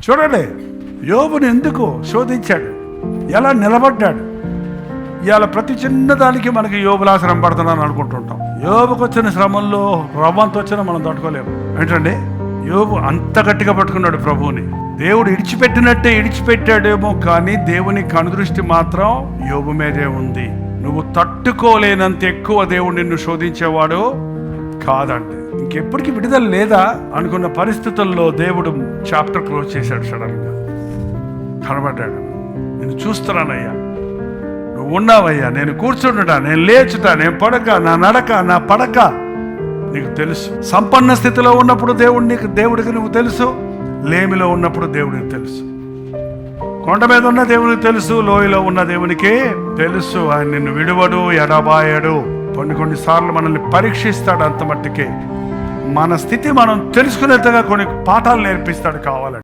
చూడండి, యోబుని ఎందుకు శోధించాడు, ఎలా నిలబడ్డాడు. ఇవాళ ప్రతి చిన్నదానికి మనకి యోబులా శ్రమ పడుతున్నాను అనుకుంటుంటాం. యోబుకు వచ్చిన శ్రమంలో రవ్వంత వచ్చినా మనం తట్టుకోలేము. ఏంటండి, యోబు అంత గట్టిగా పట్టుకున్నాడు ప్రభువుని. దేవుడు ఇడిచిపెట్టినట్టే ఇడిచిపెట్టాడేమో, కానీ దేవుని కనుదృష్టి మాత్రం యోబు మీదే ఉంది. నువ్వు తట్టుకోలేనంత ఎక్కువ దేవుడు నిన్ను శోధించేవాడు కాదండి. ఇంకెప్పటికీ విడుదల లేదా అనుకున్న పరిస్థితుల్లో దేవుడు చాప్టర్ క్లోజ్ చేశాడు. సడన్గా కనబడ్డాడు. నేను చూస్తున్నానయ్యా, నువ్వు ఉన్నావయ్యా, నేను కూర్చుంటున్నా, నేను లేచుట, నేను పడక, నా నడక, నా పడక నీకు తెలుసు. సంపన్న స్థితిలో ఉన్నప్పుడు దేవుడికి నువ్వు తెలుసు, లేమిలో ఉన్నప్పుడు దేవుడికి తెలుసు. కొండ మీద ఉన్న దేవునికి తెలుసు, లోయలో ఉన్న దేవునికి తెలుసు. ఆయన నిన్ను విడువడు, ఎడబాయడు. కొన్నిసార్లు మనల్ని పరీక్షిస్తాడు. అంత మట్టికే మన స్థితి మనం తెలుసుకునేట్టుగా కొన్ని పాఠాలు నేర్పిస్తాడు కావాలంటే.